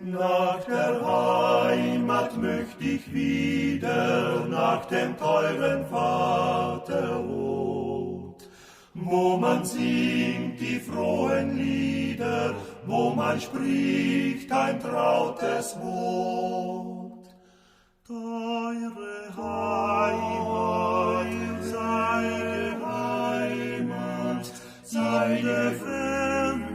Nach der Heimat möcht ich wieder, nach dem teuren Vaterland, wo man singt die frohen Lieder, wo man spricht ein trautes Wort. Teure Heimat, sei Heimat, sei Fremde,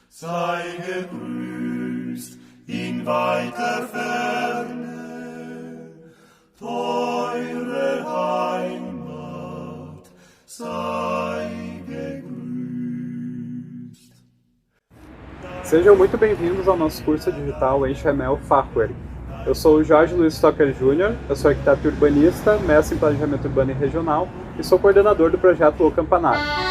sei gegrüßt in weiter Ferne, teure Heimat, sei gegrüßt. Sejam muito bem-vindos ao nosso curso digital HTML Fachwerk. Eu sou o Jorge Luiz Stocker Jr., eu sou arquiteto urbanista, mestre em planejamento urbano e regional e sou coordenador do projeto O Campanário.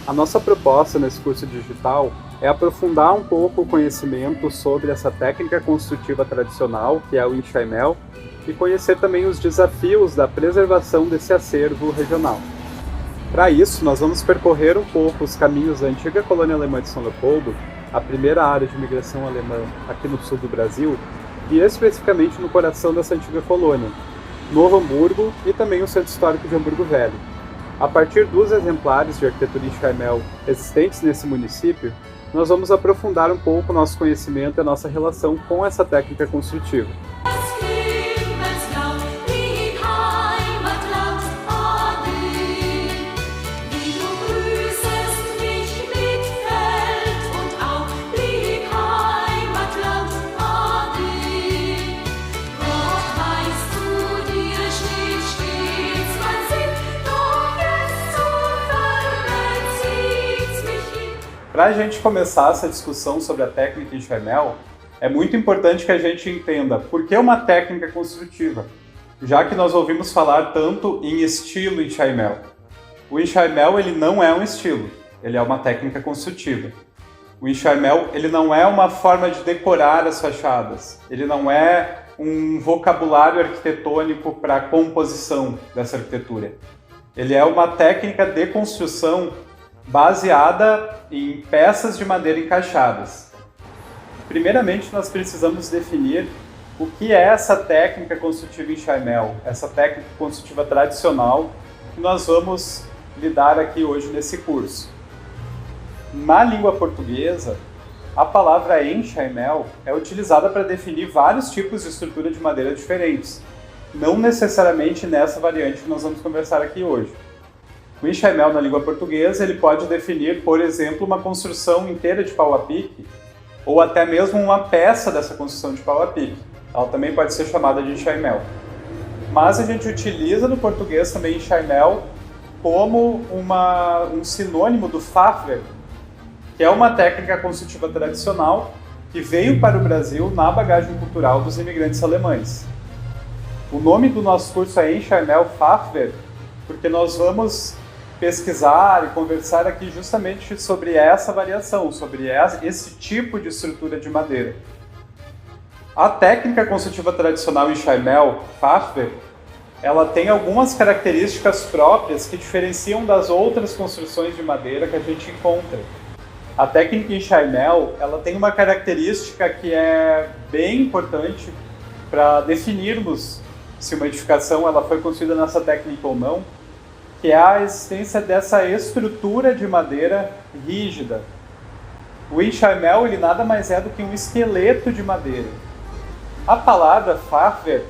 A nossa proposta nesse curso digital é aprofundar um pouco o conhecimento sobre essa técnica construtiva tradicional, que é o enxaimel, e conhecer também os desafios da preservação desse acervo regional. Para isso, nós vamos percorrer um pouco os caminhos da antiga colônia alemã de São Leopoldo, a primeira área de imigração alemã aqui no sul do Brasil, e especificamente no coração dessa antiga colônia, Novo Hamburgo e também o centro histórico de Hamburgo Velho. A partir dos exemplares de arquitetura enxaimel existentes nesse município, nós vamos aprofundar um pouco o nosso conhecimento e a nossa relação com essa técnica construtiva. Para a gente começar essa discussão sobre a técnica enxaimel, é muito importante que a gente entenda por que uma técnica construtiva, já que nós ouvimos falar tanto em estilo enxaimel. O enxaimel ele não é um estilo, ele é uma técnica construtiva. O enxaimel ele não é uma forma de decorar as fachadas, ele não é um vocabulário arquitetônico para a composição dessa arquitetura. Ele é uma técnica de construção baseada em peças de madeira encaixadas. Primeiramente, nós precisamos definir o que é essa técnica construtiva enxaimel, essa técnica construtiva tradicional que nós vamos lidar aqui hoje nesse curso. Na língua portuguesa, a palavra enxaimel é utilizada para definir vários tipos de estrutura de madeira diferentes, não necessariamente nessa variante que nós vamos conversar aqui hoje. O enxaimel na língua portuguesa ele pode definir, por exemplo, uma construção inteira de pau a pique ou até mesmo uma peça dessa construção de pau a pique. Ela também pode ser chamada de enxaimel. Mas a gente utiliza no português também enxaimel como um sinônimo do Fachwerk, que é uma técnica construtiva tradicional que veio para o Brasil na bagagem cultural dos imigrantes alemães. O nome do nosso curso é Enxaimel Fachwerk porque nós vamos pesquisar e conversar aqui justamente sobre essa variação, sobre esse tipo de estrutura de madeira. A técnica construtiva tradicional enxaimel, Fachwerk, ela tem algumas características próprias que diferenciam das outras construções de madeira que a gente encontra. A técnica enxaimel, ela tem uma característica que é bem importante para definirmos se uma edificação ela foi construída nessa técnica ou não, que é a existência dessa estrutura de madeira rígida. O enxaimel ele nada mais é do que um esqueleto de madeira. A palavra Fachwerk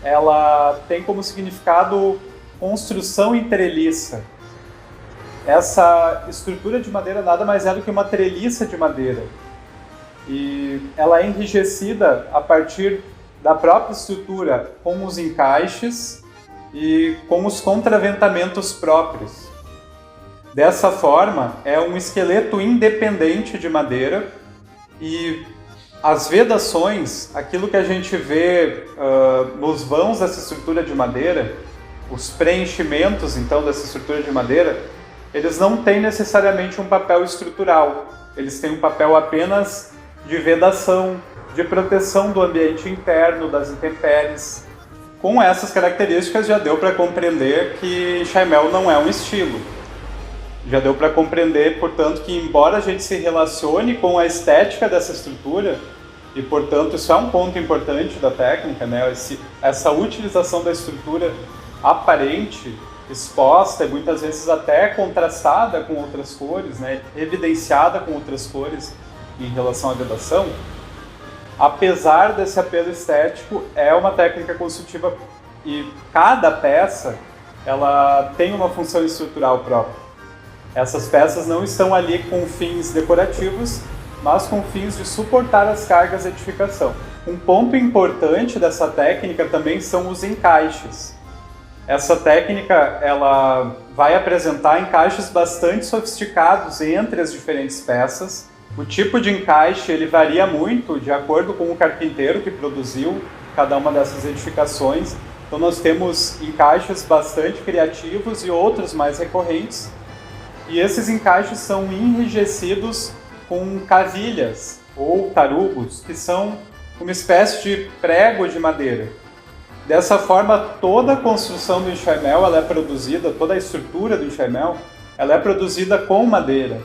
ela tem como significado construção em treliça. Essa estrutura de madeira nada mais é do que uma treliça de madeira. E ela é enrijecida a partir da própria estrutura com os encaixes e com os contraventamentos próprios. Dessa forma, é um esqueleto independente de madeira e As vedações, aquilo que a gente vê nos vãos dessa estrutura de madeira, os preenchimentos então dessa estrutura de madeira, eles não têm necessariamente um papel estrutural, eles têm um papel apenas de vedação, de proteção do ambiente interno, das intempéries. Com essas características já deu para compreender que enxaimel não é um estilo. Já deu para compreender, portanto, que embora a gente se relacione com a estética dessa estrutura, e portanto isso é um ponto importante da técnica, né? Essa utilização da estrutura aparente, exposta e muitas vezes até contrastada com outras cores, né? Evidenciada com outras cores em relação à vedação, apesar desse apelo estético, é uma técnica construtiva e cada peça ela tem uma função estrutural própria. Essas peças não estão ali com fins decorativos, mas com fins de suportar as cargas de edificação. Um ponto importante dessa técnica também são os encaixes. Essa técnica ela vai apresentar encaixes bastante sofisticados entre as diferentes peças. O tipo de encaixe ele varia muito de acordo com o carpinteiro que produziu cada uma dessas edificações. Então nós temos encaixes bastante criativos e outros mais recorrentes. E esses encaixes são enrijecidos com cavilhas ou tarugos, que são uma espécie de prego de madeira. Dessa forma, toda a construção do enxaimel ela é produzida, toda a estrutura do enxaimel ela é produzida com madeira,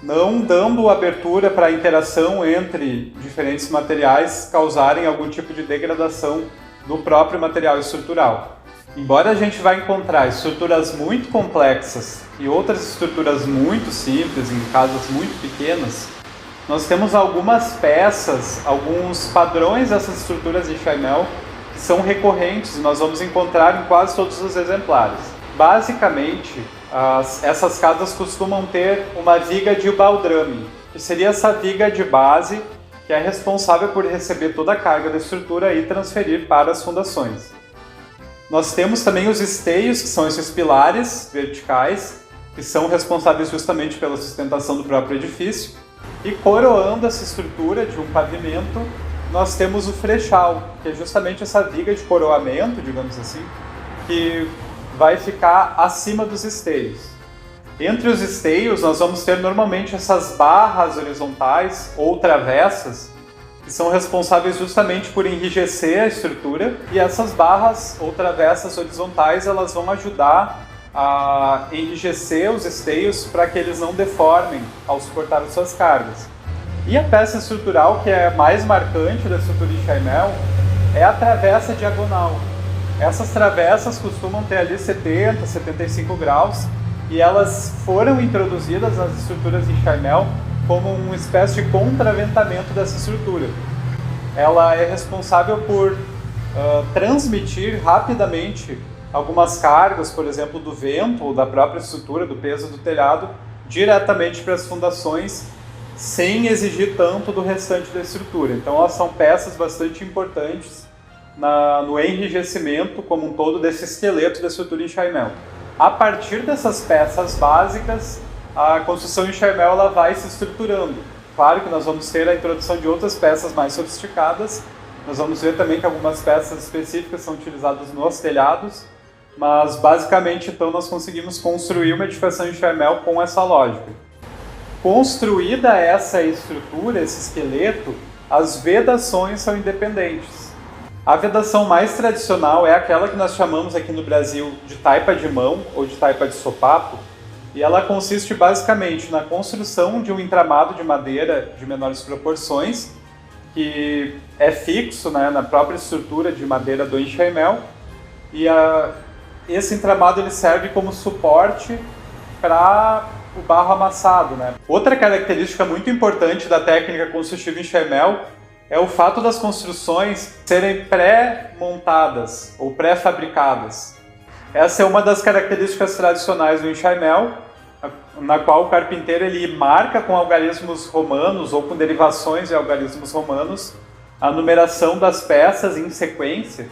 não dando abertura para a interação entre diferentes materiais causarem algum tipo de degradação do próprio material estrutural. Embora a gente vai encontrar estruturas muito complexas e outras estruturas muito simples, em casas muito pequenas, nós temos algumas peças, alguns padrões dessas estruturas de enxaimel que são recorrentes e nós vamos encontrar em quase todos os exemplares. Basicamente, essas casas costumam ter uma viga de baldrame, que seria essa viga de base que é responsável por receber toda a carga da estrutura e transferir para as fundações. Nós temos também os esteios, que são esses pilares verticais, que são responsáveis justamente pela sustentação do próprio edifício. E coroando essa estrutura de um pavimento, nós temos o frechal, que é justamente essa viga de coroamento, digamos assim, que vai ficar acima dos esteios. Entre os esteios, nós vamos ter normalmente essas barras horizontais ou travessas, que são responsáveis justamente por enrijecer a estrutura, e essas barras ou travessas horizontais elas vão ajudar a enrijecer os esteios para que eles não deformem ao suportar as suas cargas. E a peça estrutural que é mais marcante da estrutura de enxaimel é a travessa diagonal. Essas travessas costumam ter ali 70, 75 graus e elas foram introduzidas nas estruturas de enxaimel como uma espécie de contraventamento dessa estrutura. Ela é responsável por transmitir rapidamente algumas cargas, por exemplo, do vento ou da própria estrutura, do peso do telhado, diretamente para as fundações, sem exigir tanto do restante da estrutura. Então elas são peças bastante importantes no enrijecimento como um todo desse esqueleto da estrutura em enxaimel. A partir dessas peças básicas, a construção em enxaimel ela vai se estruturando. Claro que nós vamos ter a introdução de outras peças mais sofisticadas, nós vamos ver também que algumas peças específicas são utilizadas nos telhados, mas basicamente então nós conseguimos construir uma edificação em enxaimel com essa lógica. Construída essa estrutura, esse esqueleto, as vedações são independentes. A vedação mais tradicional é aquela que nós chamamos aqui no Brasil de taipa de mão ou de taipa de sopapo, e ela consiste basicamente na construção de um entramado de madeira de menores proporções, que é fixo, né, na própria estrutura de madeira do enxaimel, e esse entramado ele serve como suporte para o barro amassado, né? Outra característica muito importante da técnica construtiva em enxaimel é o fato das construções serem pré-montadas ou pré-fabricadas. Essa é uma das características tradicionais do enxaimel, na qual o carpinteiro ele marca com algarismos romanos ou com derivações de algarismos romanos a numeração das peças em sequência.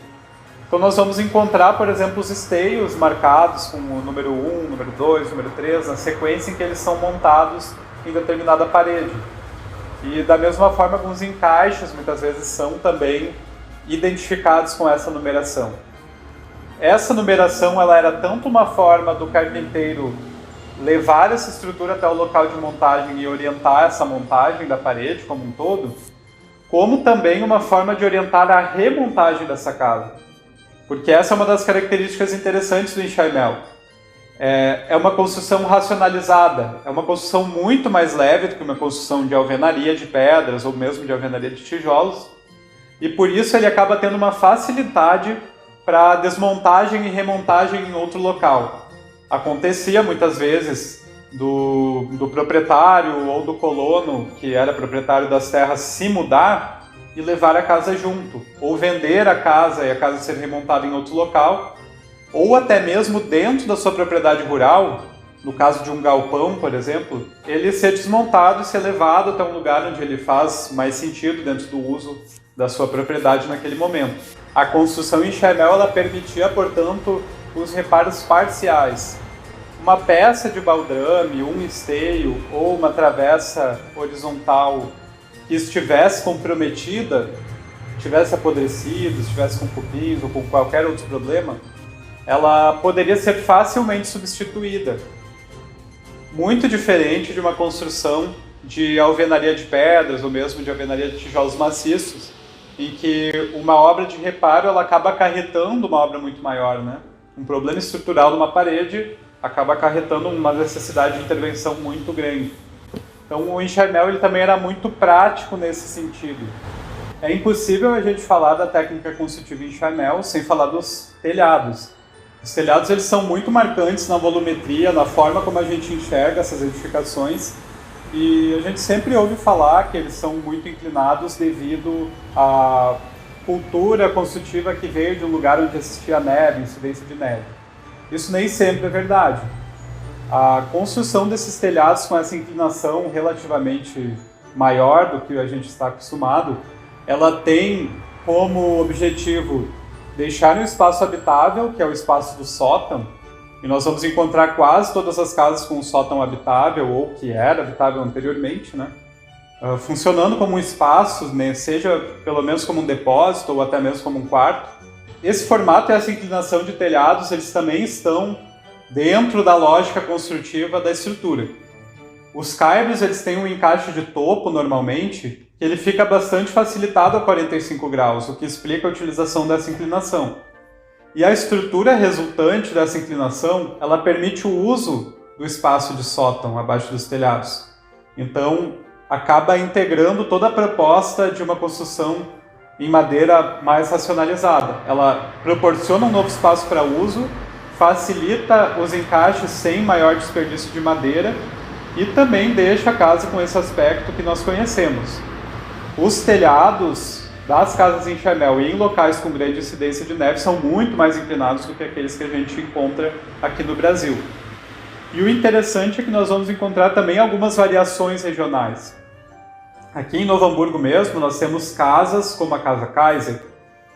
Então nós vamos encontrar, por exemplo, os esteios marcados com o número 1, número 2, número 3, na sequência em que eles são montados em determinada parede. E da mesma forma, alguns encaixes muitas vezes são também identificados com essa numeração. Essa numeração ela era tanto uma forma do carpinteiro levar essa estrutura até o local de montagem e orientar essa montagem da parede como um todo, como também uma forma de orientar a remontagem dessa casa. Porque essa é uma das características interessantes do enxaimel. É uma construção racionalizada, é uma construção muito mais leve do que uma construção de alvenaria de pedras ou mesmo de alvenaria de tijolos, e por isso ele acaba tendo uma facilidade para desmontagem e remontagem em outro local. Acontecia muitas vezes do proprietário ou do colono, que era proprietário das terras, se mudar e levar a casa junto, ou vender a casa e a casa ser remontada em outro local, ou até mesmo dentro da sua propriedade rural, no caso de um galpão, por exemplo, ele ser desmontado e ser levado até um lugar onde ele faz mais sentido dentro do uso da sua propriedade naquele momento. A construção em enxaimel ela permitia, portanto, os reparos parciais. Uma peça de baldrame, um esteio ou uma travessa horizontal que estivesse comprometida, estivesse apodrecida, estivesse com cupins ou com qualquer outro problema, ela poderia ser facilmente substituída. Muito diferente de uma construção de alvenaria de pedras ou mesmo de alvenaria de tijolos maciços, em que uma obra de reparo ela acaba acarretando uma obra muito maior, né? Um problema estrutural numa parede acaba acarretando uma necessidade de intervenção muito grande. Então o enxaimel ele também era muito prático nesse sentido. É impossível a gente falar da técnica construtiva em enxaimel sem falar dos telhados. Os telhados eles são muito marcantes na volumetria, na forma como a gente enxerga essas edificações, e a gente sempre ouve falar que eles são muito inclinados devido à cultura construtiva que veio de um lugar onde existia neve, incidência de neve. Isso nem sempre é verdade. A construção desses telhados com essa inclinação relativamente maior do que a gente está acostumado, ela tem como objetivo deixar um espaço habitável, que é o espaço do sótão, e nós vamos encontrar quase todas as casas com um sótão habitável, ou que era habitável anteriormente, né? Funcionando como um espaço, né? Seja pelo menos como um depósito, ou até mesmo como um quarto. Esse formato e essa inclinação de telhados, eles também estão dentro da lógica construtiva da estrutura. Os caibros, eles têm um encaixe de topo, normalmente, que ele fica bastante facilitado a 45 graus, o que explica a utilização dessa inclinação. E a estrutura resultante dessa inclinação, ela permite o uso do espaço de sótão abaixo dos telhados. Então, acaba integrando toda a proposta de uma construção em madeira mais racionalizada. Ela proporciona um novo espaço para uso, facilita os encaixes sem maior desperdício de madeira e também deixa a casa com esse aspecto que nós conhecemos. Os telhados das casas em enxaimel e em locais com grande incidência de neve são muito mais inclinados do que aqueles que a gente encontra aqui no Brasil. E o interessante é que nós vamos encontrar também algumas variações regionais. Aqui em Novo Hamburgo mesmo, nós temos casas como a Casa Kaiser,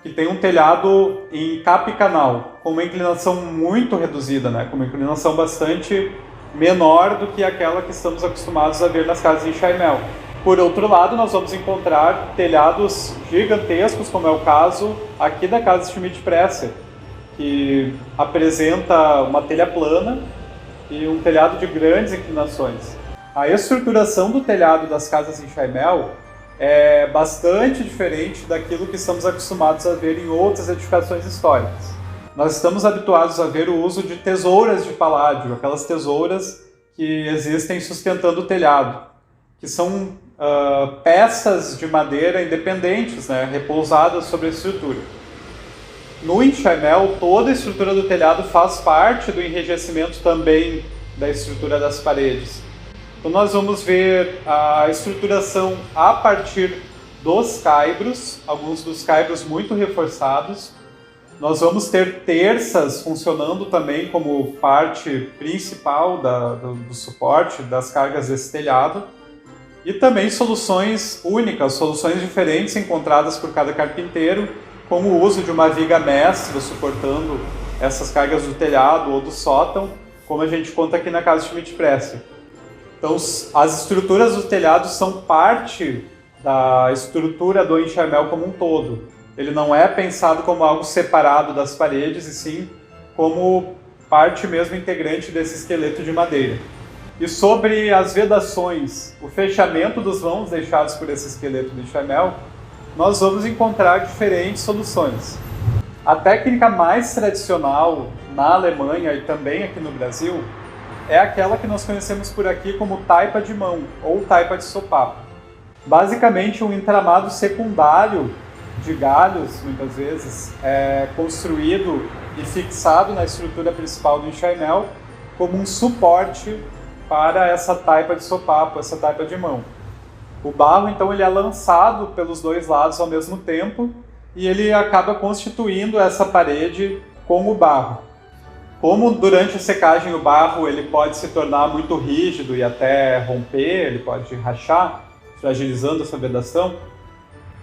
que tem um telhado em capicanal, com uma inclinação muito reduzida, né? Com uma inclinação bastante menor do que aquela que estamos acostumados a ver nas casas em enxaimel. Por outro lado, nós vamos encontrar telhados gigantescos, como é o caso aqui da Casa Schmidt-Presser, que apresenta uma telha plana e um telhado de grandes inclinações. A estruturação do telhado das casas em enxaimel é bastante diferente daquilo que estamos acostumados a ver em outras edificações históricas. Nós estamos habituados a ver o uso de tesouras de paládio, aquelas tesouras que existem sustentando o telhado, que são peças de madeira independentes, né, repousadas sobre a estrutura. No enxaimel, toda a estrutura do telhado faz parte do enrijecimento também da estrutura das paredes. Então nós vamos ver a estruturação a partir dos caibros, alguns dos caibros muito reforçados. Nós vamos ter terças funcionando também como parte principal do suporte das cargas desse telhado. E também soluções únicas, soluções diferentes encontradas por cada carpinteiro, como o uso de uma viga mestra suportando essas cargas do telhado ou do sótão, como a gente conta aqui na Casa Schmidt-Presser. Então, as estruturas do telhado são parte da estrutura do enxaimel como um todo. Ele não é pensado como algo separado das paredes, e sim como parte mesmo integrante desse esqueleto de madeira. E sobre as vedações, o fechamento dos vãos deixados por esse esqueleto de enxaimel, nós vamos encontrar diferentes soluções. A técnica mais tradicional na Alemanha e também aqui no Brasil é aquela que nós conhecemos por aqui como taipa de mão ou taipa de sopapo. Basicamente, um entramado secundário de galhos, muitas vezes, é construído e fixado na estrutura principal do enxaimel como um suporte para essa taipa de sopapo, essa taipa de mão. O barro, então, ele é lançado pelos dois lados ao mesmo tempo e ele acaba constituindo essa parede com o barro. Como durante a secagem o barro ele pode se tornar muito rígido e até romper, ele pode rachar, fragilizando essa vedação,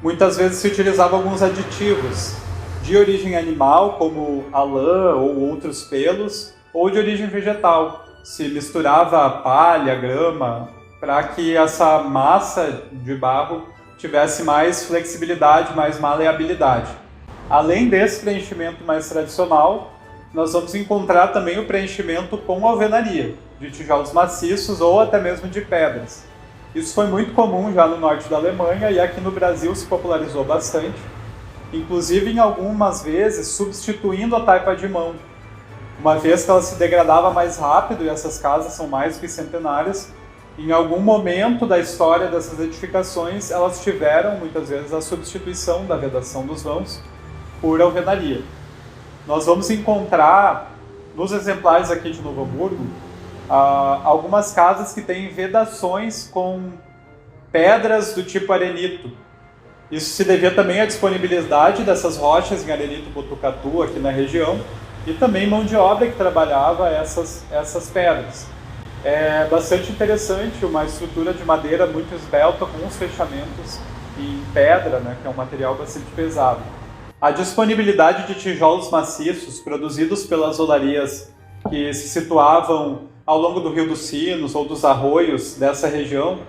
muitas vezes se utilizavam alguns aditivos de origem animal, como a lã ou outros pelos, ou de origem vegetal. Se misturava palha, grama, para que essa massa de barro tivesse mais flexibilidade, mais maleabilidade. Além desse preenchimento mais tradicional, nós vamos encontrar também o preenchimento com alvenaria, de tijolos maciços ou até mesmo de pedras. Isso foi muito comum já no norte da Alemanha e aqui no Brasil se popularizou bastante, inclusive em algumas vezes substituindo a taipa de mão, uma vez que ela se degradava mais rápido e essas casas são mais do que centenárias. Em algum momento da história dessas edificações, elas tiveram, muitas vezes, a substituição da vedação dos vãos por alvenaria. Nós vamos encontrar, nos exemplares aqui de Novo Hamburgo, algumas casas que têm vedações com pedras do tipo arenito. Isso se devia também à disponibilidade dessas rochas em arenito botucatu aqui na região e também mão de obra que trabalhava essas pedras. É bastante interessante, uma estrutura de madeira muito esbelta com os fechamentos em pedra, né, que é um material bastante pesado. A disponibilidade de tijolos maciços produzidos pelas olarias que se situavam ao longo do Rio dos Sinos ou dos arroios dessa região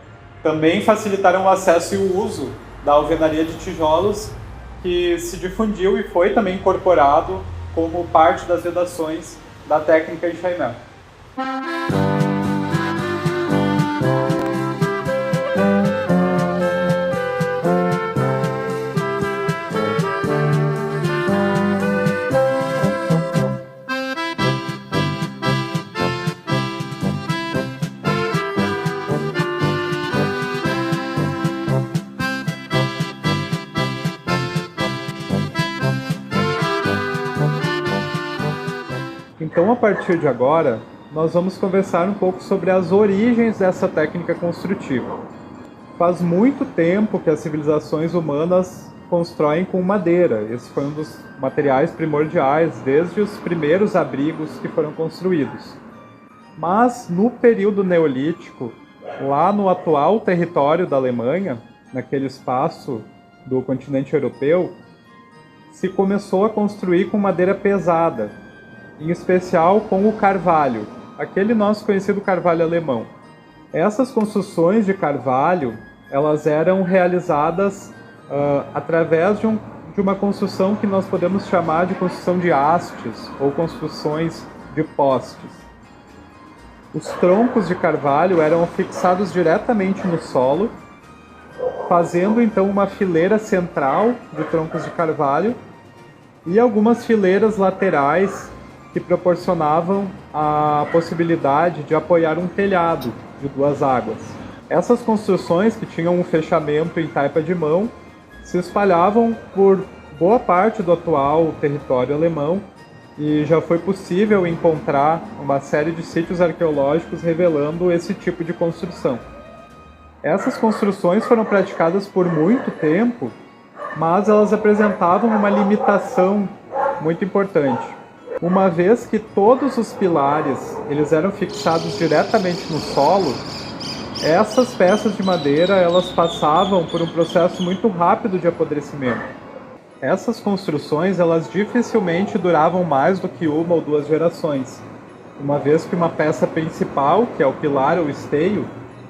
também facilitaram o acesso e o uso da alvenaria de tijolos, que se difundiu e foi também incorporado como parte das vedações da técnica enxaimel. Então, a partir de agora, nós vamos conversar um pouco sobre as origens dessa técnica construtiva. Faz muito tempo que as civilizações humanas constroem com madeira. Esse foi um dos materiais primordiais, desde os primeiros abrigos que foram construídos. Mas, no período neolítico, lá no atual território da Alemanha, naquele espaço do continente europeu, se começou a construir com madeira pesada, em especial com o carvalho, aquele nosso conhecido carvalho alemão. Essas construções de carvalho, elas eram realizadas através de uma construção que nós podemos chamar de construção de hastes ou construções de postes. Os troncos de carvalho eram fixados diretamente no solo, fazendo então uma fileira central de troncos de carvalho e algumas fileiras laterais que proporcionavam a possibilidade de apoiar um telhado de duas águas. Essas construções, que tinham um fechamento em taipa de mão, se espalhavam por boa parte do atual território alemão e já foi possível encontrar uma série de sítios arqueológicos revelando esse tipo de construção. Essas construções foram praticadas por muito tempo, mas elas apresentavam uma limitação muito importante. Uma vez que todos os pilares eles eram fixados diretamente no solo, essas peças de madeira elas passavam por um processo muito rápido de apodrecimento. Essas construções elas dificilmente duravam mais do que uma ou duas gerações, uma vez que uma peça principal, que é o pilar ou esteio,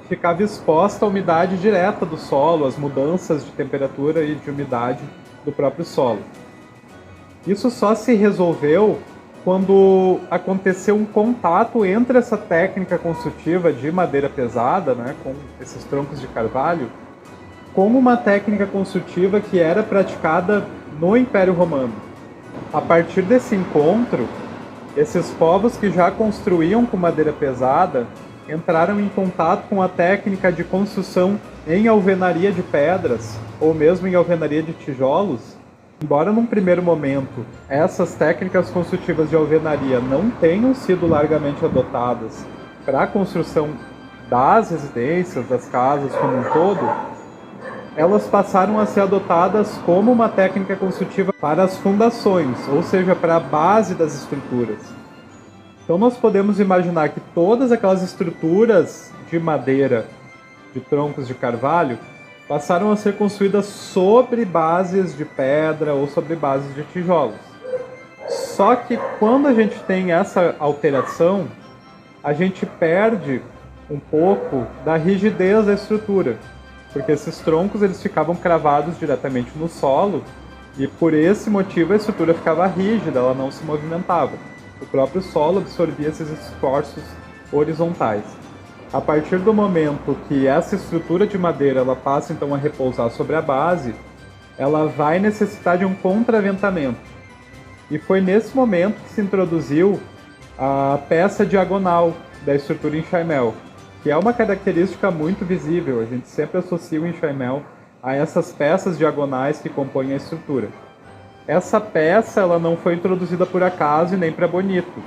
ficava exposta à umidade direta do solo, às mudanças de temperatura e de umidade do próprio solo. Isso só se resolveu quando aconteceu um contato entre essa técnica construtiva de madeira pesada, né, com esses troncos de carvalho, com uma técnica construtiva que era praticada no Império Romano. A partir desse encontro, esses povos que já construíam com madeira pesada entraram em contato com a técnica de construção em alvenaria de pedras, ou mesmo em alvenaria de tijolos. Embora num primeiro momento essas técnicas construtivas de alvenaria não tenham sido largamente adotadas para a construção das residências, das casas como um todo, elas passaram a ser adotadas como uma técnica construtiva para as fundações, ou seja, para a base das estruturas. Então nós podemos imaginar que todas aquelas estruturas de madeira, de troncos de carvalho, passaram a ser construídas sobre bases de pedra ou sobre bases de tijolos. Só que quando a gente tem essa alteração, a gente perde um pouco da rigidez da estrutura, porque esses troncos eles ficavam cravados diretamente no solo e por esse motivo a estrutura ficava rígida, ela não se movimentava. O próprio solo absorvia esses esforços horizontais. A partir do momento que essa estrutura de madeira ela passa então a repousar sobre a base, ela vai necessitar de um contraventamento. E foi nesse momento que se introduziu a peça diagonal da estrutura enxaimel, que é uma característica muito visível. A gente sempre associa o enxaimel a essas peças diagonais que compõem a estrutura. Essa peça ela não foi introduzida por acaso e nem para bonito.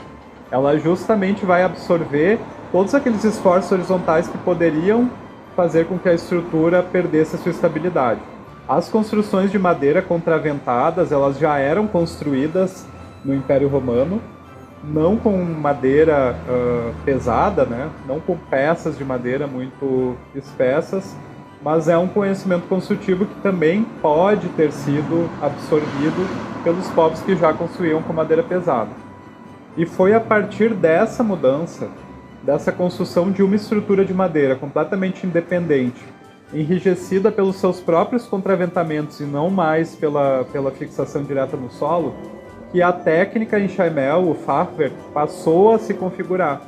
Ela justamente vai absorver todos aqueles esforços horizontais que poderiam fazer com que a estrutura perdesse a sua estabilidade. As construções de madeira contraventadas, elas já eram construídas no Império Romano, não com madeira pesada, né? Não com peças de madeira muito espessas, mas é um conhecimento construtivo que também pode ter sido absorvido pelos povos que já construíam com madeira pesada. E foi a partir dessa mudança, dessa construção de uma estrutura de madeira completamente independente, enrijecida pelos seus próprios contraventamentos e não mais pela fixação direta no solo, que a técnica enxaimel, o Fachwerk, passou a se configurar.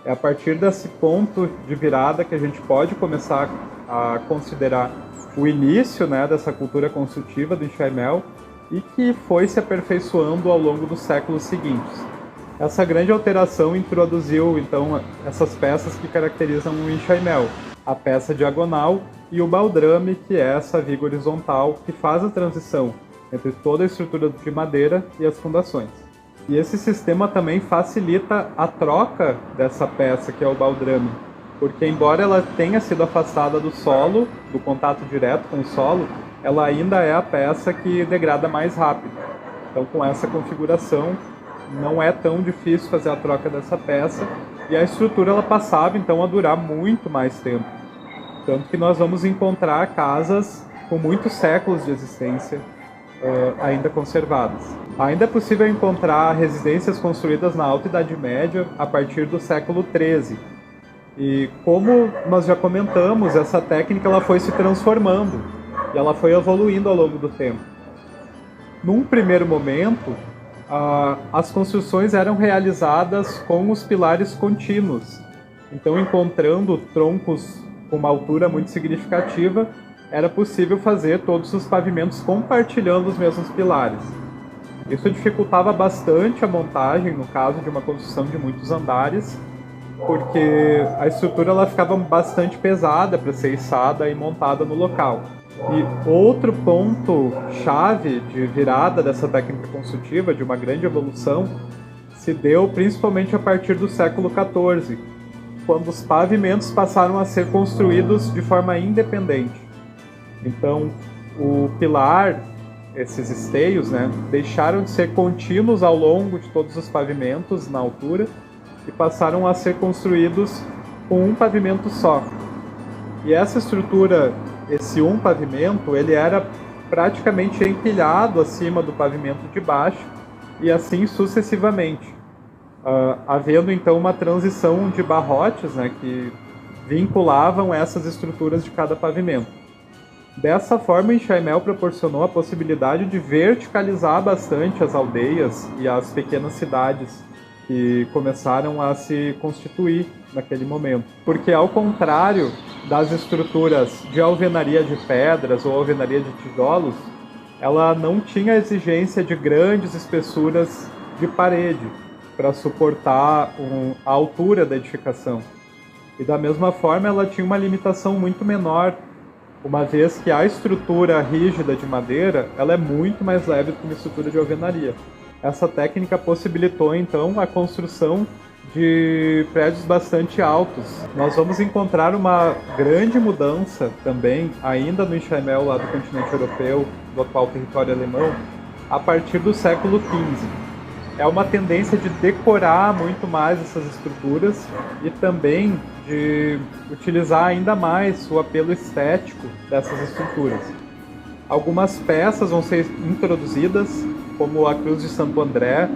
É a partir desse ponto de virada que a gente pode começar a considerar o início, né, dessa cultura construtiva do enxaimel e que foi se aperfeiçoando ao longo dos séculos seguintes. Essa grande alteração introduziu, então, essas peças que caracterizam o enxaimel, a peça diagonal e o baldrame, que é essa viga horizontal que faz a transição entre toda a estrutura de madeira e as fundações. E esse sistema também facilita a troca dessa peça, que é o baldrame, porque embora ela tenha sido afastada do solo, do contato direto com o solo, ela ainda é a peça que degrada mais rápido. Então, com essa configuração, não é tão difícil fazer a troca dessa peça, e a estrutura ela passava então a durar muito mais tempo. Tanto que nós vamos encontrar casas com muitos séculos de existência ainda conservadas. Ainda é possível encontrar residências construídas na Alta Idade Média a partir do século XIII. E como nós já comentamos, essa técnica ela foi se transformando e ela foi evoluindo ao longo do tempo. Num primeiro momento, as construções eram realizadas com os pilares contínuos. Então, encontrando troncos com uma altura muito significativa, era possível fazer todos os pavimentos compartilhando os mesmos pilares. Isso dificultava bastante a montagem, no caso de uma construção de muitos andares, porque a estrutura ela ficava bastante pesada para ser içada e montada no local. E outro ponto chave de virada dessa técnica construtiva, de uma grande evolução, se deu principalmente a partir do século XIV, quando os pavimentos passaram a ser construídos de forma independente. Então, o pilar, esses esteios, né, deixaram de ser contínuos ao longo de todos os pavimentos na altura e passaram a ser construídos com um pavimento só. E essa estrutura, esse um pavimento, ele era praticamente empilhado acima do pavimento de baixo e assim sucessivamente, havendo então uma transição de barrotes, né, que vinculavam essas estruturas de cada pavimento. Dessa forma, o enxaimel proporcionou a possibilidade de verticalizar bastante as aldeias e as pequenas cidades que começaram a se constituir naquele momento. Porque, ao contrário das estruturas de alvenaria de pedras ou alvenaria de tijolos, ela não tinha a exigência de grandes espessuras de parede para suportar a altura da edificação. E da mesma forma, ela tinha uma limitação muito menor, uma vez que a estrutura rígida de madeira ela é muito mais leve do que uma estrutura de alvenaria. Essa técnica possibilitou, então, a construção de prédios bastante altos. Nós vamos encontrar uma grande mudança também, ainda no enxaimel lá do continente europeu, do atual território alemão, a partir do século XV. É uma tendência de decorar muito mais essas estruturas e também de utilizar ainda mais o apelo estético dessas estruturas. Algumas peças vão ser introduzidas, como a Cruz de Santo André,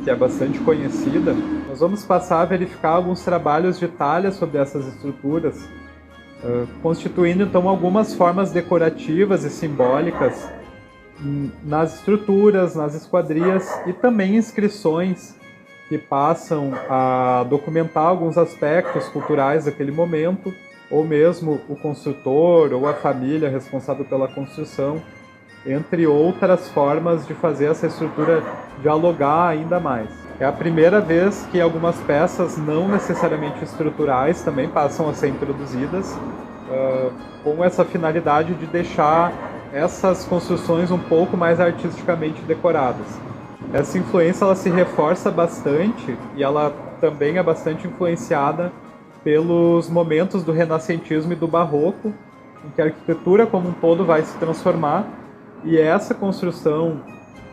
que é bastante conhecida. Nós vamos passar a verificar alguns trabalhos de talha sobre essas estruturas, constituindo então algumas formas decorativas e simbólicas nas estruturas, nas esquadrias e também inscrições que passam a documentar alguns aspectos culturais daquele momento, ou mesmo o construtor ou a família responsável pela construção, entre outras formas de fazer essa estrutura dialogar ainda mais. É a primeira vez que algumas peças não necessariamente estruturais também passam a ser introduzidas com essa finalidade de deixar essas construções um pouco mais artisticamente decoradas. Essa influência ela se reforça bastante e ela também é bastante influenciada pelos momentos do renascentismo e do barroco, em que a arquitetura como um todo vai se transformar, e essa construção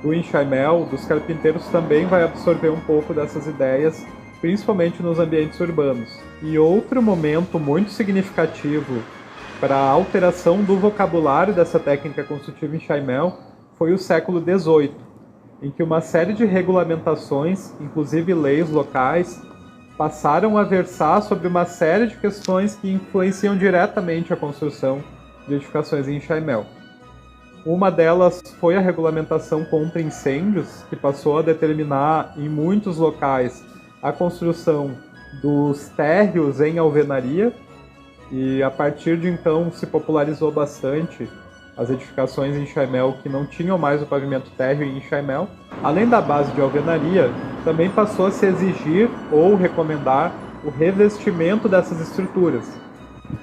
do enxaimel, dos carpinteiros, também vai absorver um pouco dessas ideias, principalmente nos ambientes urbanos. E outro momento muito significativo para a alteração do vocabulário dessa técnica construtiva enxaimel foi o século XVIII, em que uma série de regulamentações, inclusive leis locais, passaram a versar sobre uma série de questões que influenciam diretamente a construção de edificações em enxaimel. Uma delas foi a regulamentação contra incêndios, que passou a determinar em muitos locais a construção dos térreos em alvenaria, e a partir de então se popularizou bastante as edificações em enxaimel que não tinham mais o pavimento térreo em enxaimel. Além da base de alvenaria, também passou a se exigir ou recomendar o revestimento dessas estruturas.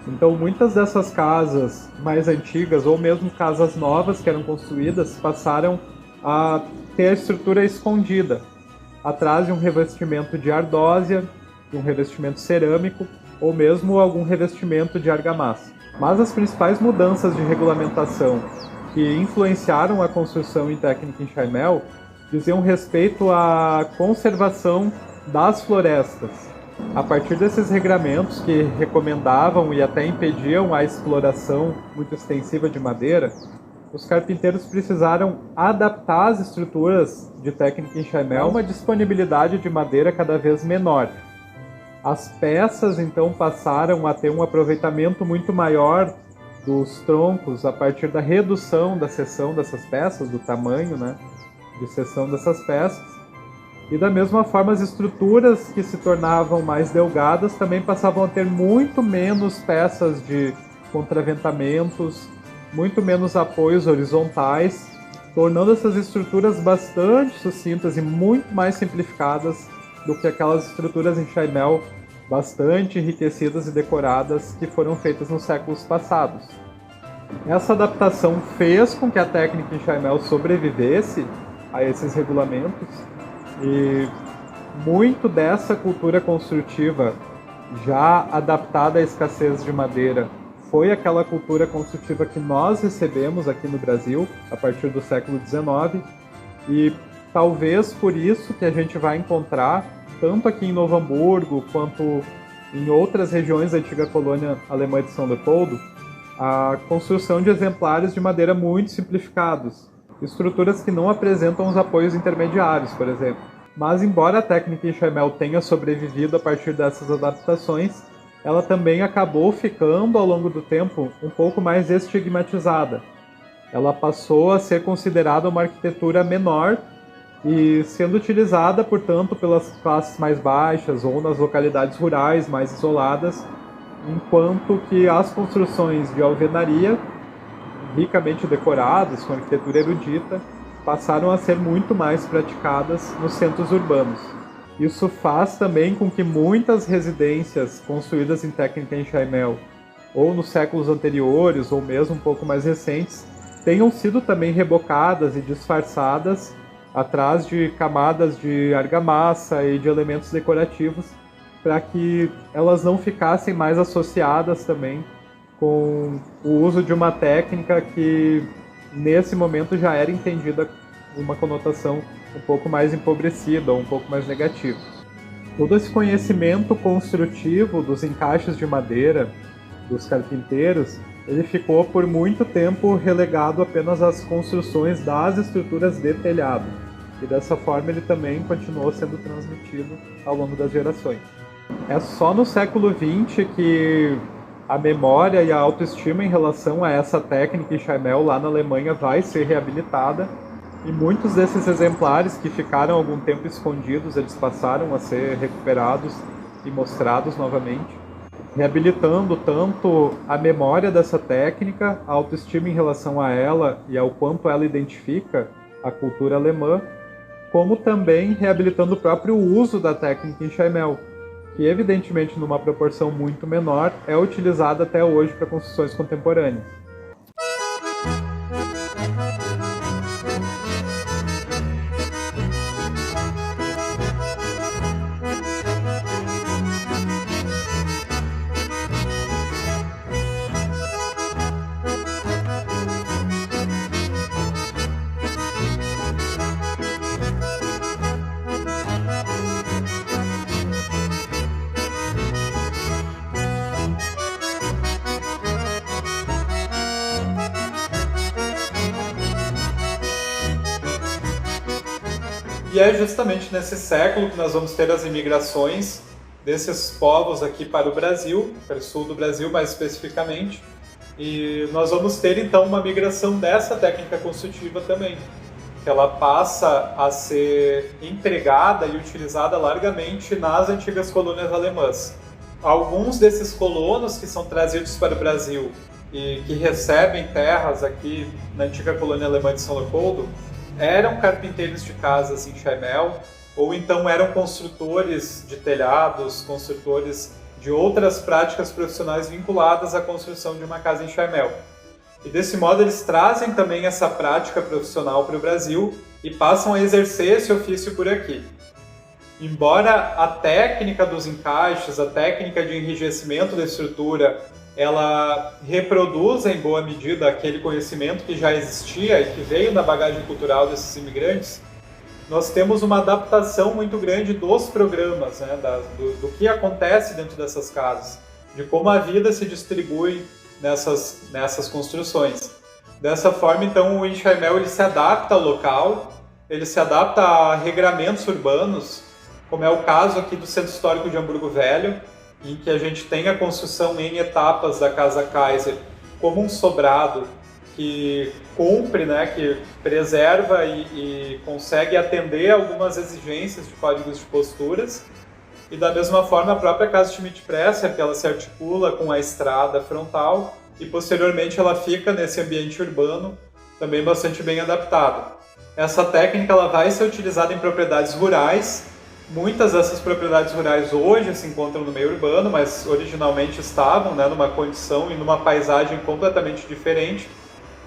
Então muitas dessas casas mais antigas ou mesmo casas novas que eram construídas passaram a ter a estrutura escondida atrás de um revestimento de ardósia, de um revestimento cerâmico ou mesmo algum revestimento de argamassa. Mas as principais mudanças de regulamentação que influenciaram a construção em técnica enxaimel diziam respeito à conservação das florestas. A partir desses regramentos que recomendavam e até impediam a exploração muito extensiva de madeira, os carpinteiros precisaram adaptar as estruturas de técnica enxaimel a uma disponibilidade de madeira cada vez menor. As peças, então, passaram a ter um aproveitamento muito maior dos troncos a partir da redução da seção dessas peças, do tamanho, de seção dessas peças. E da mesma forma, as estruturas que se tornavam mais delgadas também passavam a ter muito menos peças de contraventamentos, muito menos apoios horizontais, tornando essas estruturas bastante sucintas e muito mais simplificadas do que aquelas estruturas em enxaimel bastante enriquecidas e decoradas que foram feitas nos séculos passados. Essa adaptação fez com que a técnica enxaimel sobrevivesse a esses regulamentos, e muito dessa cultura construtiva já adaptada à escassez de madeira foi aquela cultura construtiva que nós recebemos aqui no Brasil a partir do século XIX, e talvez por isso que a gente vai encontrar tanto aqui em Novo Hamburgo quanto em outras regiões da antiga colônia alemã de São Leopoldo, a construção de exemplares de madeira muito simplificados, estruturas que não apresentam os apoios intermediários, por exemplo. Mas embora a técnica enxaimel tenha sobrevivido a partir dessas adaptações, ela também acabou ficando, ao longo do tempo, um pouco mais estigmatizada. Ela passou a ser considerada uma arquitetura menor e sendo utilizada, portanto, pelas classes mais baixas ou nas localidades rurais mais isoladas, enquanto que as construções de alvenaria, ricamente decoradas, com arquitetura erudita, passaram a ser muito mais praticadas nos centros urbanos. Isso faz também com que muitas residências construídas em técnica enxaimel, ou nos séculos anteriores, ou mesmo um pouco mais recentes, tenham sido também rebocadas e disfarçadas atrás de camadas de argamassa e de elementos decorativos, para que elas não ficassem mais associadas também com o uso de uma técnica que, nesse momento, já era entendida com uma conotação um pouco mais empobrecida, ou um pouco mais negativa. Todo esse conhecimento construtivo dos encaixes de madeira, dos carpinteiros, ele ficou por muito tempo relegado apenas às construções das estruturas de telhado. E dessa forma ele também continuou sendo transmitido ao longo das gerações. É só no século XX que a memória e a autoestima em relação a essa técnica enxaimel lá na Alemanha vai ser reabilitada, e muitos desses exemplares que ficaram algum tempo escondidos, eles passaram a ser recuperados e mostrados novamente, reabilitando tanto a memória dessa técnica, a autoestima em relação a ela e ao quanto ela identifica a cultura alemã, como também reabilitando o próprio uso da técnica enxaimel, que evidentemente numa proporção muito menor é utilizada até hoje para construções contemporâneas. E é justamente nesse século que nós vamos ter as imigrações desses povos aqui para o Brasil, para o sul do Brasil mais especificamente, e nós vamos ter então uma migração dessa técnica construtiva também, que ela passa a ser empregada e utilizada largamente nas antigas colônias alemãs. Alguns desses colonos que são trazidos para o Brasil e que recebem terras aqui na antiga colônia alemã de São Leopoldo eram carpinteiros de casas enxaimel, ou então eram construtores de telhados, construtores de outras práticas profissionais vinculadas à construção de uma casa enxaimel. E desse modo eles trazem também essa prática profissional para o Brasil e passam a exercer esse ofício por aqui. Embora a técnica dos encaixes, a técnica de enrijecimento da estrutura, ela reproduz em boa medida aquele conhecimento que já existia e que veio da bagagem cultural desses imigrantes, nós temos uma adaptação muito grande dos programas, né, do que acontece dentro dessas casas, de como a vida se distribui nessas construções. Dessa forma, então, o enxaimel ele se adapta ao local, ele se adapta a regramentos urbanos, como é o caso aqui do Centro Histórico de Hamburgo Velho, em que a gente tem a construção em etapas da Casa Kaiser como um sobrado que cumpre, né, que preserva e consegue atender algumas exigências de códigos de posturas. E da mesma forma a própria Casa Schmidt-Presser, que ela se articula com a estrada frontal e posteriormente ela fica nesse ambiente urbano também bastante bem adaptado. Essa técnica ela vai ser utilizada em propriedades rurais. Muitas dessas propriedades rurais hoje se encontram no meio urbano, mas originalmente estavam, né, numa condição e numa paisagem completamente diferente.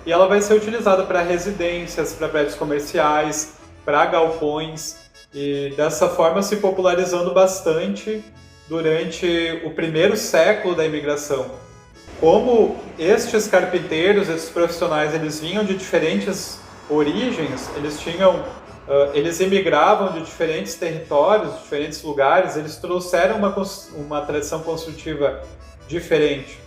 E ela vai ser utilizada para residências, para prédios comerciais, para galpões, e dessa forma se popularizando bastante durante o primeiro século da imigração. Como estes carpinteiros, esses profissionais, eles vinham de diferentes origens, eles emigravam de diferentes territórios, de diferentes lugares, eles trouxeram uma tradição construtiva diferente.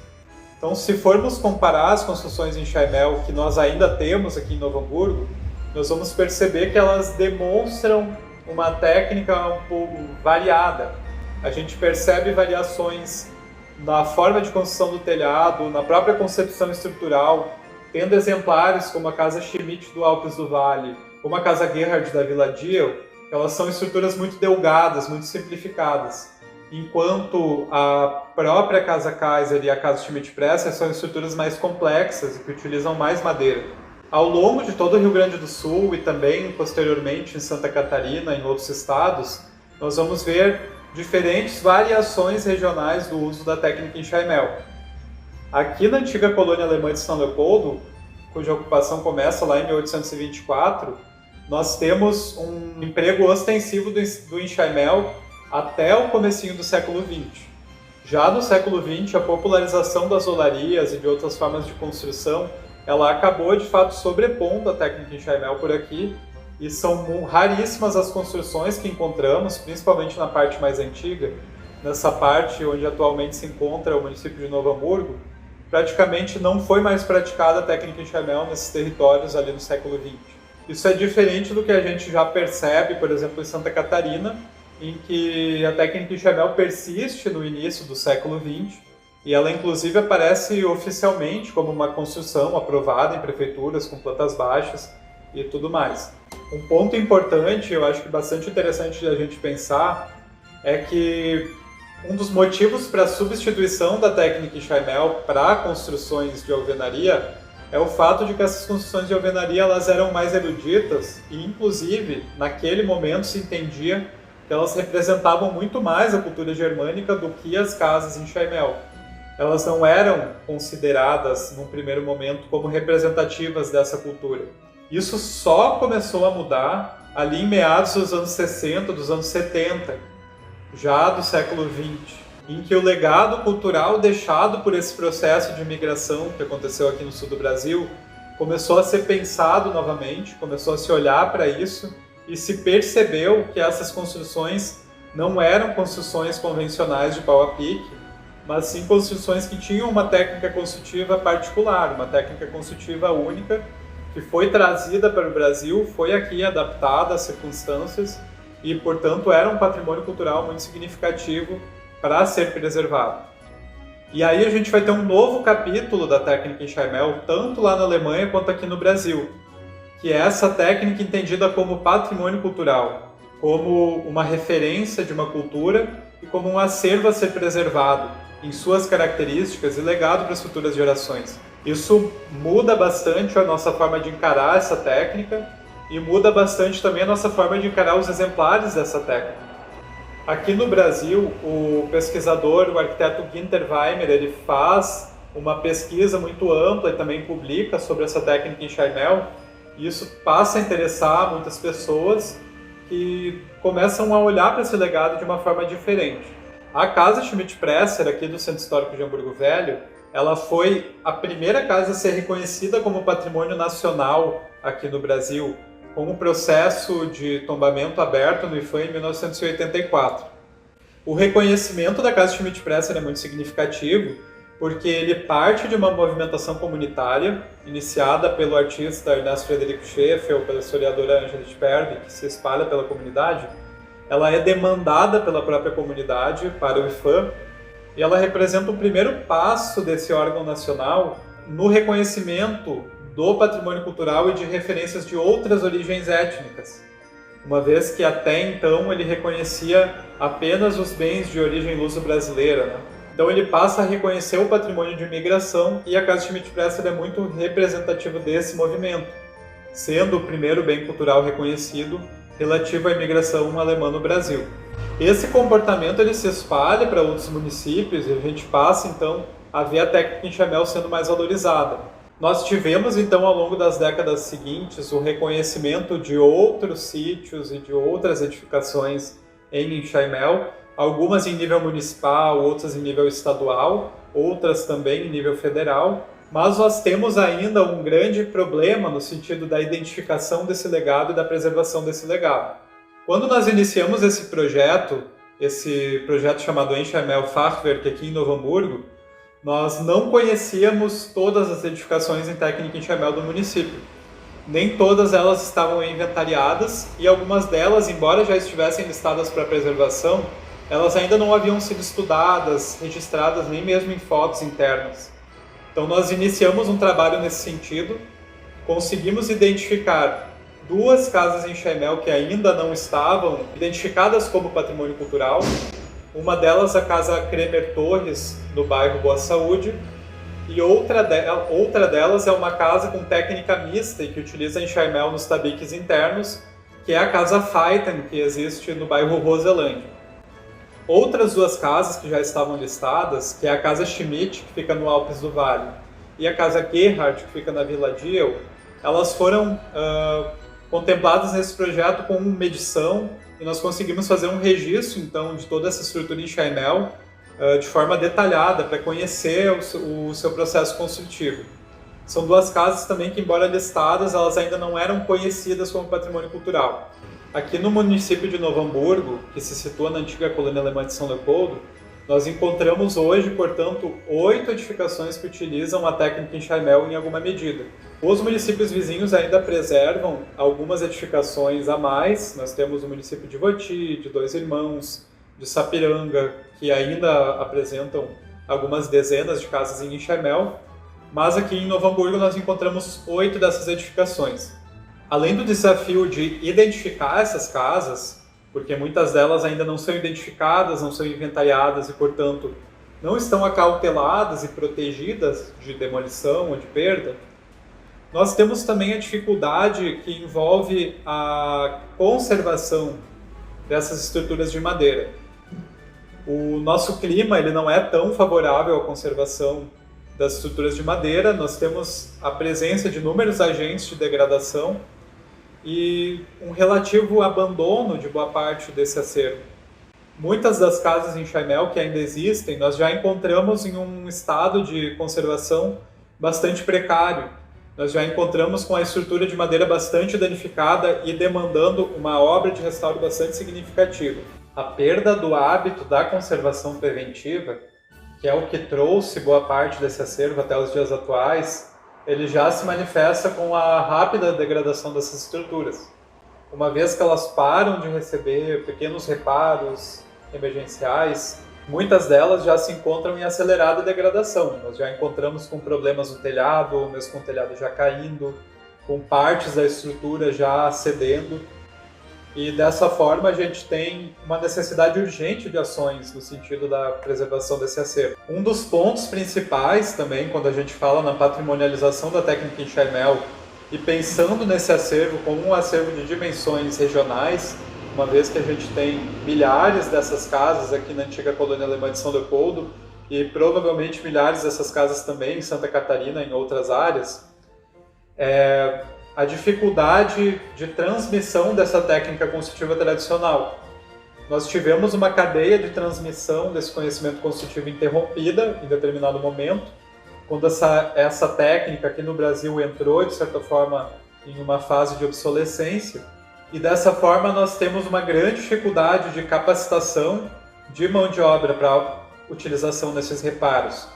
Então, se formos comparar as construções em enxaimel que nós ainda temos aqui em Novo Hamburgo, nós vamos perceber que elas demonstram uma técnica um pouco variada. A gente percebe variações na forma de construção do telhado, na própria concepção estrutural, tendo exemplares como a Casa Schmidt do Alpes do Vale, como a Casa Gerhard da Vila Diel, elas são estruturas muito delgadas, muito simplificadas, enquanto a própria Casa Kaiser e a Casa Schmidt-Presser são estruturas mais complexas e que utilizam mais madeira. Ao longo de todo o Rio Grande do Sul e também posteriormente em Santa Catarina, em outros estados, nós vamos ver diferentes variações regionais do uso da técnica enxaimel. Aqui na antiga colônia alemã de São Leopoldo, cuja ocupação começa lá em 1824, nós temos um emprego ostensivo do enxaimel até o comecinho do século XX. Já no século XX, a popularização das olarias e de outras formas de construção, ela acabou de fato sobrepondo a técnica enxaimel por aqui, e são raríssimas as construções que encontramos, principalmente na parte mais antiga, nessa parte onde atualmente se encontra o município de Novo Hamburgo. Praticamente não foi mais praticada a técnica enxaimel nesses territórios ali no século XX. Isso é diferente do que a gente já percebe, por exemplo, em Santa Catarina, em que a técnica enxaimel persiste no início do século XX, e ela inclusive aparece oficialmente como uma construção aprovada em prefeituras com plantas baixas e tudo mais. Um ponto importante, eu acho que bastante interessante de a gente pensar, é que um dos motivos para a substituição da técnica enxaimel para construções de alvenaria é o fato de que essas construções de alvenaria elas eram mais eruditas e, inclusive, naquele momento se entendia que elas representavam muito mais a cultura germânica do que as casas enxaimel. Elas não eram consideradas, num primeiro momento, como representativas dessa cultura. Isso só começou a mudar ali em meados dos anos 60, dos anos 70, já do século XX, em que o legado cultural deixado por esse processo de imigração que aconteceu aqui no sul do Brasil começou a ser pensado novamente, começou a se olhar para isso e se percebeu que essas construções não eram construções convencionais de pau a pique, mas sim construções que tinham uma técnica construtiva particular, uma técnica construtiva única, que foi trazida para o Brasil, foi aqui adaptada às circunstâncias e, portanto, era um patrimônio cultural muito significativo para ser preservado. E aí a gente vai ter um novo capítulo da técnica enxaimel, tanto lá na Alemanha quanto aqui no Brasil, que é essa técnica entendida como patrimônio cultural, como uma referência de uma cultura e como um acervo a ser preservado em suas características e legado para as futuras gerações. Isso muda bastante a nossa forma de encarar essa técnica e muda bastante também a nossa forma de encarar os exemplares dessa técnica. Aqui no Brasil, o pesquisador, o arquiteto Günter Weimer, ele faz uma pesquisa muito ampla e também publica sobre essa técnica enxaimel, e isso passa a interessar muitas pessoas que começam a olhar para esse legado de uma forma diferente. A Casa Schmidt-Presser, aqui do Centro Histórico de Hamburgo Velho, ela foi a primeira casa a ser reconhecida como patrimônio nacional aqui no Brasil, com o processo de tombamento aberto no IPHAN em 1984. O reconhecimento da Casa Schmidt-Presser é muito significativo, porque ele parte de uma movimentação comunitária, iniciada pelo artista Ernesto Frederico Scheffel, pela historiadora Angela Sperry, que se espalha pela comunidade. Ela é demandada pela própria comunidade para o IPHAN, e ela representa o primeiro passo desse órgão nacional no reconhecimento do patrimônio cultural e de referências de outras origens étnicas, uma vez que até então ele reconhecia apenas os bens de origem luso-brasileira, né? Então ele passa a reconhecer o patrimônio de imigração e a Casa Schmidt-Presser é muito representativa desse movimento, sendo o primeiro bem cultural reconhecido relativo à imigração alemã no Brasil. Esse comportamento ele se espalha para outros municípios e a gente passa então a ver a técnica enxaimel sendo mais valorizada. Nós tivemos então ao longo das décadas seguintes o reconhecimento de outros sítios e de outras edificações em enxaimel, algumas em nível municipal, outras em nível estadual, outras também em nível federal, mas nós temos ainda um grande problema no sentido da identificação desse legado e da preservação desse legado. Quando nós iniciamos esse projeto chamado Enxaimel Fachwerk aqui em Novo Hamburgo, nós não conhecíamos todas as edificações em técnica enxaimel do município. Nem todas elas estavam inventariadas e algumas delas, embora já estivessem listadas para preservação, elas ainda não haviam sido estudadas, registradas nem mesmo em fotos internas. Então nós iniciamos um trabalho nesse sentido, conseguimos identificar 2 casas em Chaimel que ainda não estavam identificadas como patrimônio cultural. Uma delas a Casa Kremer Torres, no bairro Boa Saúde, e outra delas é uma casa com técnica mista e que utiliza em Chaimel nos tabiques internos, que é a Casa Feiten, que existe no bairro Roselândia. Outras 2 casas que já estavam listadas, que é a Casa Schmidt, que fica no Alpes do Vale, e a Casa Gerhard, que fica na Vila Diel, elas foram contempladas nesse projeto com medição, e nós conseguimos fazer um registro, então, de toda essa estrutura em Chaimel, de forma detalhada, para conhecer o seu processo construtivo. São 2 casas também que, embora listadas, elas ainda não eram conhecidas como patrimônio cultural. Aqui no município de Novo Hamburgo, que se situa na antiga colônia alemã de São Leopoldo, nós encontramos hoje, portanto, 8 edificações que utilizam a técnica em Chaimel em alguma medida. Os municípios vizinhos ainda preservam algumas edificações a mais. Nós temos o município de Voti, de Dois Irmãos, de Sapiranga, que ainda apresentam algumas dezenas de casas em Chaimel, mas aqui em Novo Hamburgo nós encontramos 8 dessas edificações. Além do desafio de identificar essas casas, porque muitas delas ainda não são identificadas, não são inventariadas e, portanto, não estão acauteladas e protegidas de demolição ou de perda, nós temos também a dificuldade que envolve a conservação dessas estruturas de madeira. O nosso clima ele não é tão favorável à conservação das estruturas de madeira. Nós temos a presença de inúmeros agentes de degradação e um relativo abandono de boa parte desse acervo. Muitas das casas em Chaimel que ainda existem, nós já encontramos em um estado de conservação bastante precário. Nós já encontramos com a estrutura de madeira bastante danificada e demandando uma obra de restauro bastante significativa. A perda do hábito da conservação preventiva, que é o que trouxe boa parte desse acervo até os dias atuais, ele já se manifesta com a rápida degradação dessas estruturas. Uma vez que elas param de receber pequenos reparos emergenciais, muitas delas já se encontram em acelerada degradação. Nós já encontramos com problemas no telhado, ou mesmo com o telhado já caindo, com partes da estrutura já cedendo. E dessa forma a gente tem uma necessidade urgente de ações no sentido da preservação desse acervo. Um dos pontos principais também, quando a gente fala na patrimonialização da técnica em Chaimel, e pensando nesse acervo como um acervo de dimensões regionais, uma vez que a gente tem milhares dessas casas aqui na antiga colônia alemã de São Leopoldo e provavelmente milhares dessas casas também em Santa Catarina e em outras áreas, a dificuldade de transmissão dessa técnica construtiva tradicional. Nós tivemos uma cadeia de transmissão desse conhecimento construtivo interrompida em determinado momento, quando essa técnica aqui no Brasil entrou, de certa forma, em uma fase de obsolescência, e dessa forma nós temos uma grande dificuldade de capacitação de mão de obra para utilização desses reparos.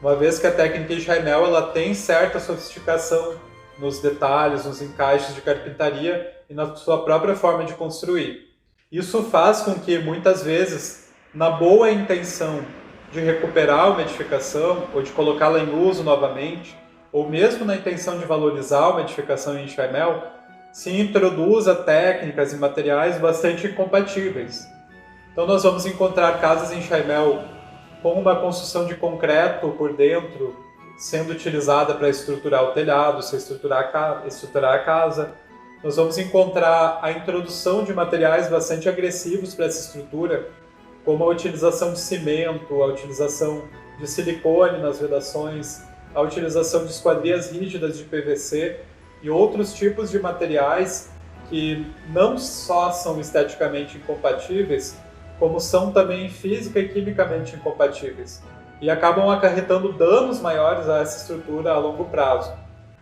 Uma vez que a técnica em Chaimel ela tem certa sofisticação nos detalhes, nos encaixes de carpintaria e na sua própria forma de construir. Isso faz com que, muitas vezes, na boa intenção de recuperar uma edificação ou de colocá-la em uso novamente, ou mesmo na intenção de valorizar uma edificação em Chaimel, se introduza técnicas e materiais bastante incompatíveis. Então nós vamos encontrar casas em Chaimel com uma construção de concreto por dentro, sendo utilizada para estruturar o telhado, estruturar a casa. Nós vamos encontrar a introdução de materiais bastante agressivos para essa estrutura, como a utilização de cimento, a utilização de silicone nas vedações, a utilização de esquadrias rígidas de PVC e outros tipos de materiais que não só são esteticamente incompatíveis, como são também física e quimicamente incompatíveis e acabam acarretando danos maiores a essa estrutura a longo prazo.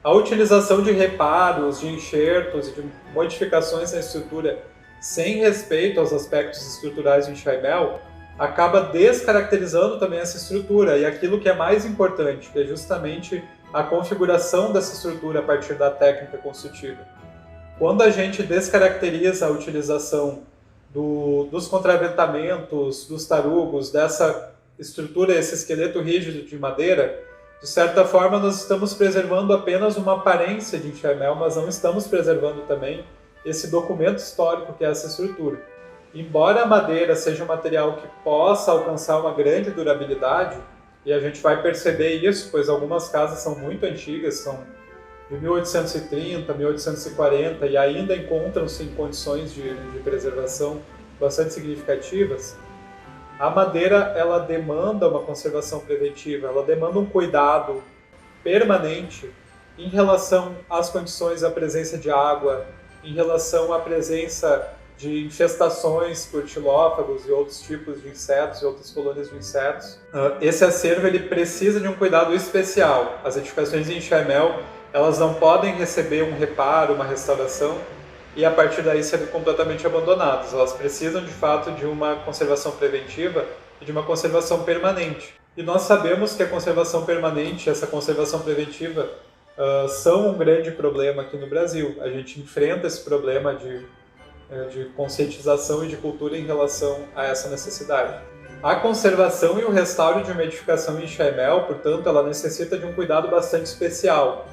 A utilização de reparos, de enxertos e de modificações na estrutura sem respeito aos aspectos estruturais de Chaimel acaba descaracterizando também essa estrutura e aquilo que é mais importante, que é justamente a configuração dessa estrutura a partir da técnica construtiva. Quando a gente descaracteriza a utilização dos contraventamentos, dos tarugos, dessa estrutura, esse esqueleto rígido de madeira, de certa forma nós estamos preservando apenas uma aparência de enxaimel, mas não estamos preservando também esse documento histórico que é essa estrutura. Embora a madeira seja um material que possa alcançar uma grande durabilidade, e a gente vai perceber isso, pois algumas casas são muito antigas, são de 1830, 1840, e ainda encontram-se em condições de preservação bastante significativas, a madeira ela demanda uma conservação preventiva, ela demanda um cuidado permanente em relação às condições, à presença de água, em relação à presença de infestações por xilófagos e outros tipos de insetos e outras colônias de insetos. Esse acervo ele precisa de um cuidado especial. As edificações em enxaimel elas não podem receber um reparo, uma restauração e a partir daí serem completamente abandonadas. Elas precisam de fato de uma conservação preventiva e de uma conservação permanente. E nós sabemos que a conservação permanente, essa conservação preventiva, são um grande problema aqui no Brasil. A gente enfrenta esse problema de conscientização e de cultura em relação a essa necessidade. A conservação e o restauro de uma edificação em enxaimel, portanto, ela necessita de um cuidado bastante especial.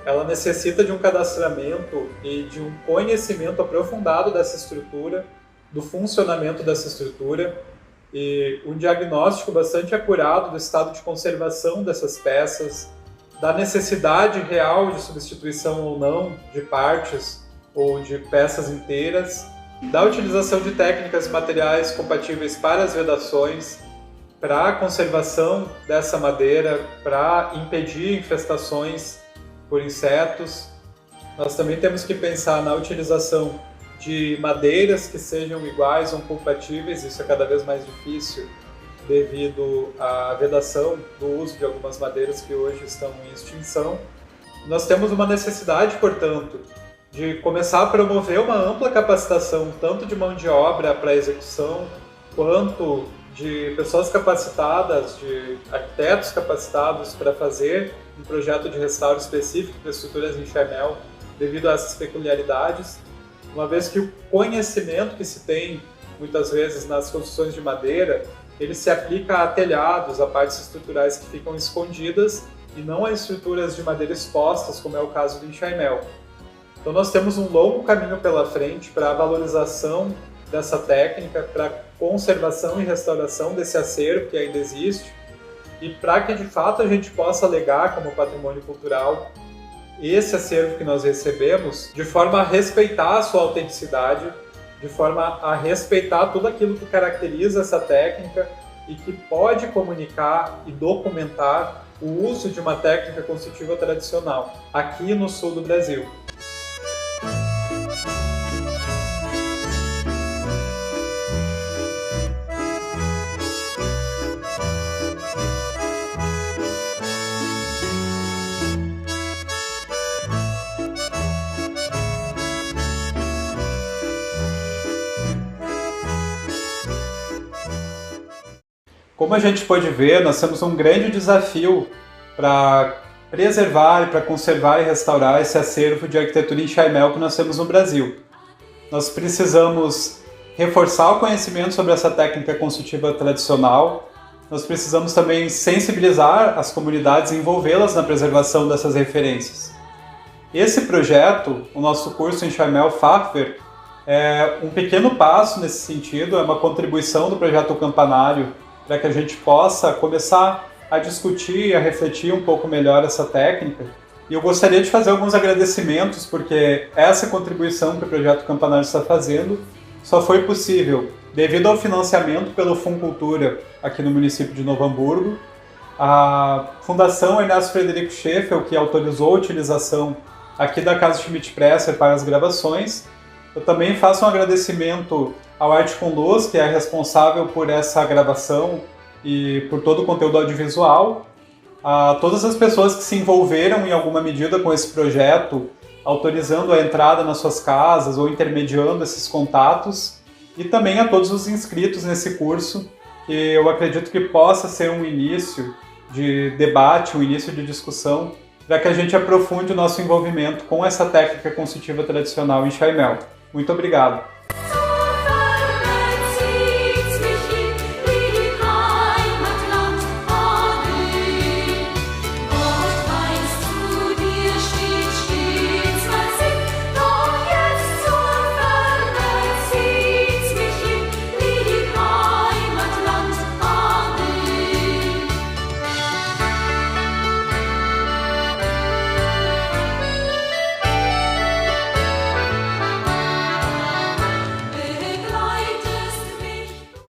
Ela necessita de um cadastramento e de um conhecimento aprofundado dessa estrutura, do funcionamento dessa estrutura e um diagnóstico bastante acurado do estado de conservação dessas peças, da necessidade real de substituição ou não de partes ou de peças inteiras, da utilização de técnicas e materiais compatíveis para as vedações, para a conservação dessa madeira, para impedir infestações por insetos. Nós também temos que pensar na utilização de madeiras que sejam iguais ou compatíveis, isso é cada vez mais difícil devido à vedação do uso de algumas madeiras que hoje estão em extinção. Nós temos uma necessidade, portanto, de começar a promover uma ampla capacitação, tanto de mão de obra para execução, quanto de pessoas capacitadas, de arquitetos capacitados para fazer um projeto de restauro específico para estruturas em enxaimel, devido a essas peculiaridades, uma vez que o conhecimento que se tem, muitas vezes, nas construções de madeira, ele se aplica a telhados, a partes estruturais que ficam escondidas, e não a estruturas de madeira expostas, como é o caso do enxaimel. Então nós temos um longo caminho pela frente para a valorização dessa técnica, para a conservação e restauração desse acervo que ainda existe e para que de fato a gente possa legar como patrimônio cultural esse acervo que nós recebemos de forma a respeitar a sua autenticidade, de forma a respeitar tudo aquilo que caracteriza essa técnica e que pode comunicar e documentar o uso de uma técnica construtiva tradicional aqui no sul do Brasil. Como a gente pode ver, nós temos um grande desafio para preservar, para conservar e restaurar esse acervo de arquitetura em enxaimel que nós temos no Brasil. Nós precisamos reforçar o conhecimento sobre essa técnica construtiva tradicional, nós precisamos também sensibilizar as comunidades e envolvê-las na preservação dessas referências. Esse projeto, o nosso curso Enxaimel Fachwerk, é um pequeno passo nesse sentido, é uma contribuição do projeto Campanário para que a gente possa começar a discutir e a refletir um pouco melhor essa técnica. E eu gostaria de fazer alguns agradecimentos, porque essa contribuição que o projeto Campanário está fazendo só foi possível devido ao financiamento pelo Funcultura aqui no município de Novo Hamburgo, a Fundação Ernesto Frederico Scheffel, que autorizou a utilização aqui da Casa Schmidt-Presser para as gravações. Eu também faço um agradecimento ao Arte com Luz, que é responsável por essa gravação e por todo o conteúdo audiovisual, a todas as pessoas que se envolveram em alguma medida com esse projeto, autorizando a entrada nas suas casas ou intermediando esses contatos, e também a todos os inscritos nesse curso, que eu acredito que possa ser um início de debate, um início de discussão, para que a gente aprofunde o nosso envolvimento com essa técnica construtiva tradicional em enxaimel. Muito obrigado!